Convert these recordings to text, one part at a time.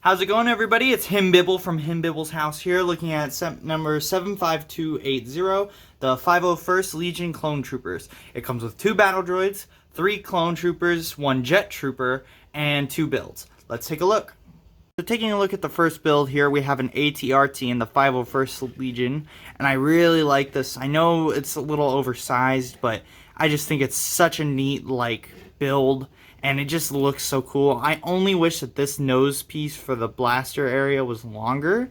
How's it going, everybody? It's Himbibble from himbibbleshouse here, looking at number 75280, the 501st Legion Clone Troopers. It comes with 2 battle droids, 3 clone troopers, 1 jet trooper, and 2 builds. Let's take a look. So taking a look at the first build here, we have an ATRT in the 501st Legion, and I really like this. I know it's a little oversized, but I just think it's such a neat, build, and it just looks so cool. I only wish that this nose piece for the blaster area was longer.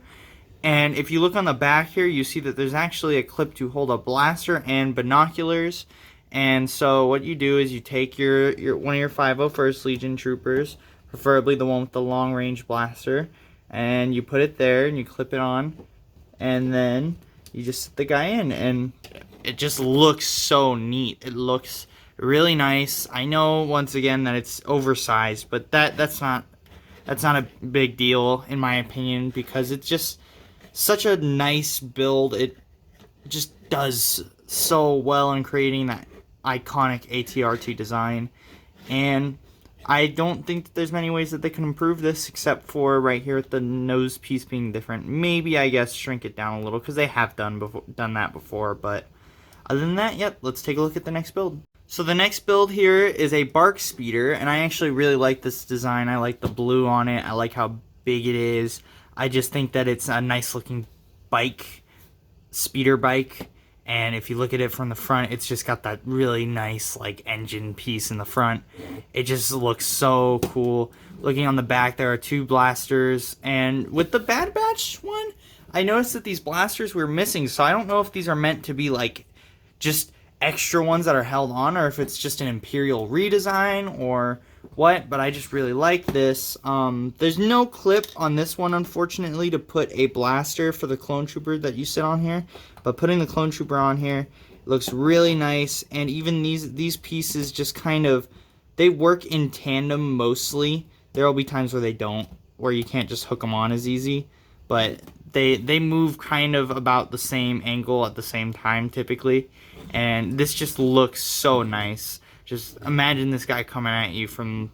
And if you look on the back here, you see that there's actually a clip to hold a blaster and binoculars. And so what you do is you take your one of your 501st Legion troopers, preferably the one with the long range blaster, and you put it there and you clip it on, and then you just sit the guy in, and it just looks so neat. It looks really nice. I know once again that it's oversized, but that's not a big deal in my opinion, because it's just such a nice build. It just does so well in creating that iconic ATRT design, and I don't think that there's many ways that they can improve this except for right here with the nose piece being different. Maybe, I guess, shrink it down a little, because they have done that before, but other than that, yep, let's take a look at the next build. So the next build here is a bark speeder, and I actually really like this design. I like the blue on it. I like how big it is. I just think that it's a nice looking bike, speeder bike, and if you look at it from the front, it's just got that really nice engine piece in the front. It just looks so cool. Looking on the back, there are 2 blasters, and with the Bad Batch one, I noticed that these blasters were missing, so I don't know if these are meant to be just extra ones that are held on, or if it's just an Imperial redesign or what, but I just really like this. There's no clip on this one, unfortunately, to put a blaster for the clone trooper that you sit on here, but putting the clone trooper on here looks really nice. And even these pieces just kind of, they work in tandem mostly. There will be times where they don't, where you can't just hook them on as easy, but they move kind of about the same angle at the same time typically, and this just looks so nice. Just imagine this guy coming at you from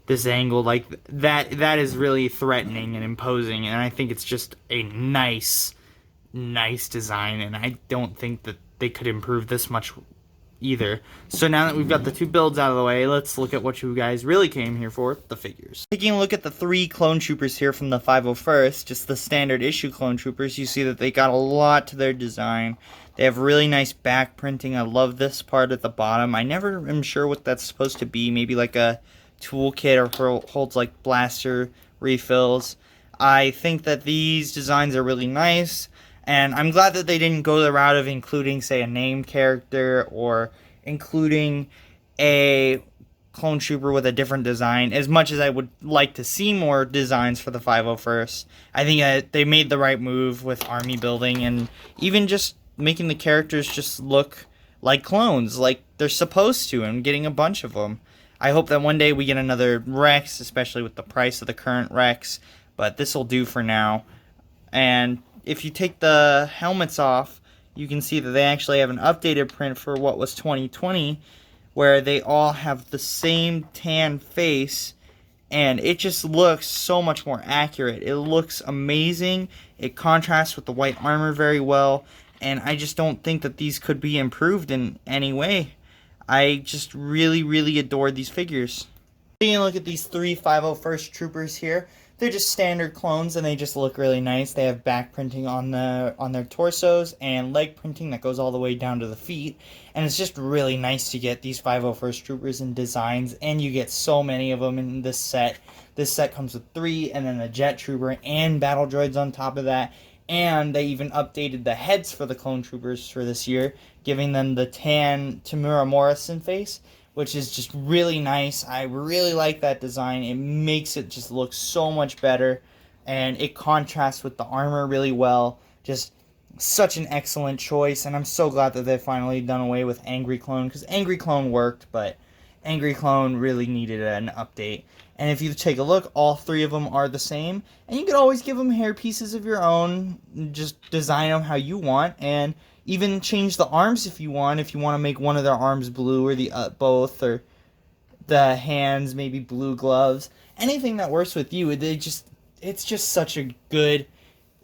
this angle like that. That is really threatening and imposing, and I think it's just a nice design, and I don't think that they could improve this much either. So now that we've got the 2 builds out of the way, let's look at what you guys really came here for, the figures. Taking a look at the 3 clone troopers here from the 501st, just the standard issue clone troopers, you see that they got a lot to their design. They have really nice back printing. I love this part at the bottom. I never am sure what that's supposed to be. Maybe like a toolkit, or holds blaster refills. I think that these designs are really nice, and I'm glad that they didn't go the route of including, say, a named character, or including a clone trooper with a different design. As much as I would like to see more designs for the 501st, I think that they made the right move with army building, and even just making the characters just look like clones, like they're supposed to, and getting a bunch of them. I hope that one day we get another Rex, especially with the price of the current Rex, but this will do for now. And if you take the helmets off, you can see that they actually have an updated print for what was 2020, where they all have the same tan face, and it just looks so much more accurate. It looks amazing. It contrasts with the white armor very well, and I just don't think that these could be improved in any way. I just really adore these figures. Taking a look at these 3 501st troopers here, they're just standard clones, and they just look really nice. They have back printing on their torsos, and leg printing that goes all the way down to the feet. And it's just really nice to get these 501st troopers in designs, and you get so many of them in this set. This set comes with 3, and then the jet trooper and battle droids on top of that. And they even updated the heads for the clone troopers for this year, giving them the tan Tamura Morrison face, which is just really nice. I really like that design. It makes it just look so much better, and it contrasts with the armor really well. Just such an excellent choice, and I'm so glad that they've finally done away with Angry Clone, because Angry Clone worked, but Angry Clone really needed an update. And if you take a look, all 3 of them are the same, and you could always give them hair pieces of your own, just design them how you want, and even change the arms if you want to make one of their arms blue, or the both, or the hands maybe blue gloves. Anything that works with you. it's just such a good,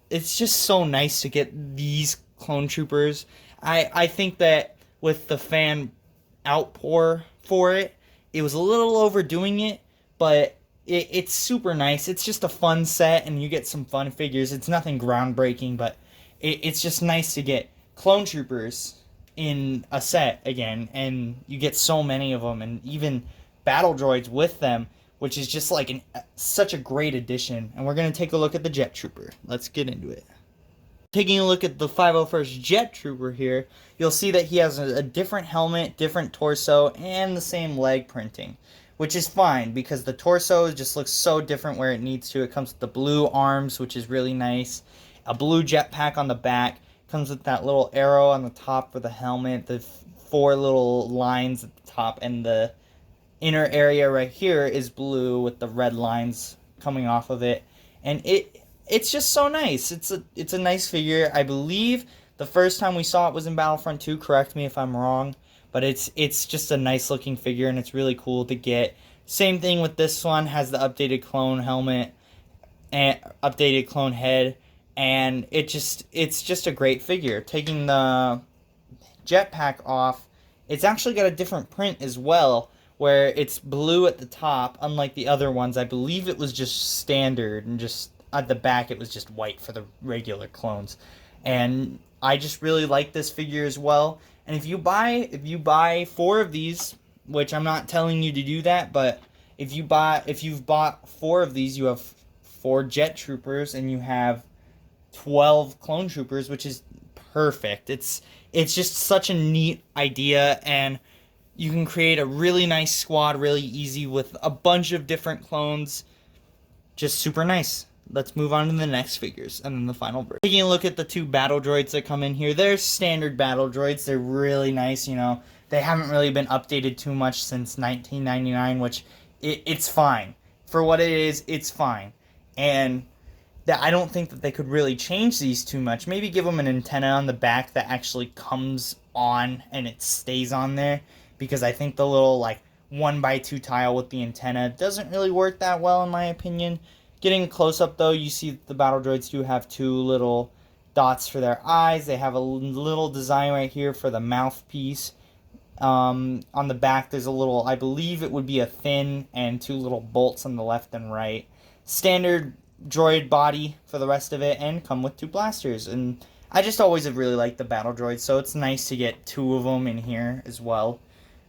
it's just so nice to get these clone troopers. I think that with the fan outpour for it, it was a little overdoing it, but it's super nice. It's just a fun set, and you get some fun figures. It's nothing groundbreaking, but it's just nice to get clone troopers in a set again, and you get so many of them, and even battle droids with them, which is just like such a great addition. And we're going to take a look at the Jet Trooper. Let's get into it. Taking a look at the 501st Jet Trooper here, you'll see that he has a different helmet, different torso, and the same leg printing, which is fine because the torso just looks so different where it needs to. It comes with the blue arms, which is really nice, a blue jetpack on the back, comes with that little arrow on the top for the helmet, the 4 little lines at the top, and the inner area right here is blue with the red lines coming off of it, and it's just so nice. It's a nice figure. I believe the first time we saw it was in Battlefront 2. Correct me if I'm wrong, but it's just a nice looking figure, and it's really cool to get. Same thing with this one, has the updated clone helmet and updated clone head, and it's just a great figure. Taking the jetpack off, it's actually got a different print as well, where it's blue at the top, unlike the other ones. I believe it was just standard, and just at the back it was just white for the regular clones. And I just really like this figure as well. And if you buy 4 of these, which I'm not telling you to do that, but if you've bought 4 of these, you have 4 Jet Troopers, and you have 12 Clone Troopers, which is perfect. It's just such a neat idea, and you can create a really nice squad really easy with a bunch of different clones. Just super nice. Let's move on to the next figures, and then the final version. Taking a look at the 2 battle droids that come in here. They're standard battle droids. They're really nice, you know. They haven't really been updated too much since 1999, which it's fine. For what it is, it's fine. And I don't think that they could really change these too much. Maybe give them an antenna on the back that actually comes on and it stays on there, because I think the little like 1x2 tile with the antenna doesn't really work that well in my opinion. Getting a close-up though, you see the battle droids do have 2 little dots for their eyes. They have a little design right here for the mouthpiece. On the back there's a little, I believe it would be a fin, and 2 little bolts on the left and right. Standard droid body for the rest of it, and come with 2 blasters. And I just always have really liked the battle droids, so it's nice to get 2 of them in here as well,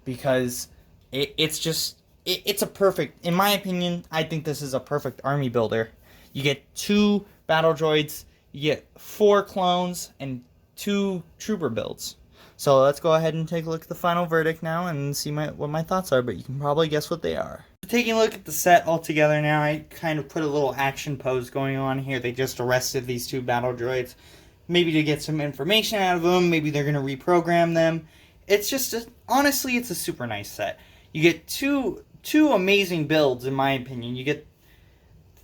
because it's a perfect, in my opinion, I think this is a perfect army builder. You get 2 battle droids, you get 4 clones, and 2 trooper builds. So let's go ahead and take a look at the final verdict now and see what my thoughts are, but you can probably guess what they are. Taking a look at the set all together now, I kind of put a little action pose going on here. They just arrested these 2 battle droids, maybe to get some information out of them, maybe they're going to reprogram them. It's just, honestly, it's a super nice set. You get two amazing builds, in my opinion. You get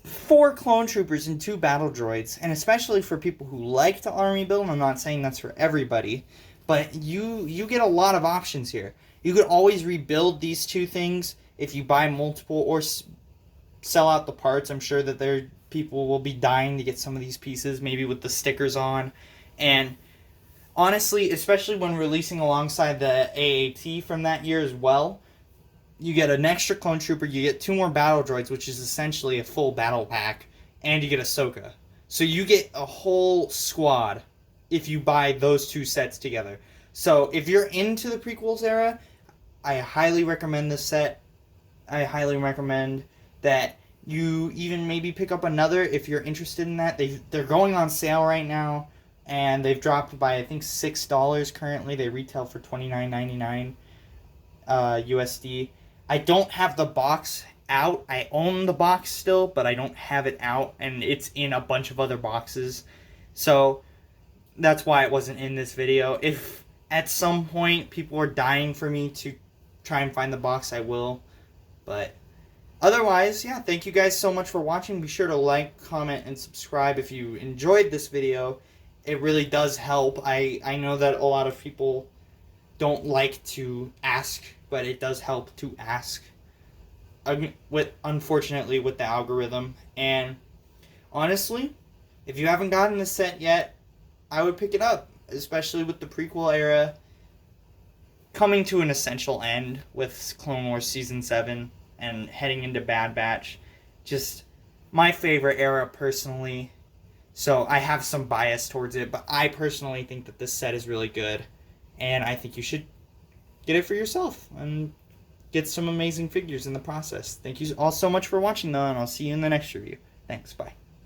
4 clone troopers and 2 battle droids, and especially for people who like to army build, I'm not saying that's for everybody, but you get a lot of options here. You could always rebuild these 2 things if you buy multiple or sell out the parts. I'm sure that people will be dying to get some of these pieces, maybe with the stickers on. And honestly, especially when releasing alongside the AAT from that year as well, you get an extra clone trooper, you get 2 more battle droids, which is essentially a full battle pack, and you get Ahsoka. So you get a whole squad if you buy those 2 sets together. So if you're into the prequels era, I highly recommend this set. I highly recommend that you even maybe pick up another if you're interested in that. They're going on sale right now, and they've dropped by, I think, $6 currently. They retail for $29.99 USD. I don't have the box out. I own the box still, but I don't have it out, and it's in a bunch of other boxes. So that's why it wasn't in this video. If at some point people are dying for me to try and find the box, I will. But otherwise, yeah, thank you guys so much for watching. Be sure to like, comment, and subscribe if you enjoyed this video. It really does help. I know that a lot of people don't like to ask, but it does help to ask, unfortunately, with the algorithm. And honestly, if you haven't gotten the set yet, I would pick it up, especially with the prequel era coming to an essential end with Clone Wars Season 7 and heading into Bad Batch. Just my favorite era personally. So I have some bias towards it, but I personally think that this set is really good. And I think you should get it for yourself and get some amazing figures in the process. Thank you all so much for watching though, and I'll see you in the next review. Thanks, bye.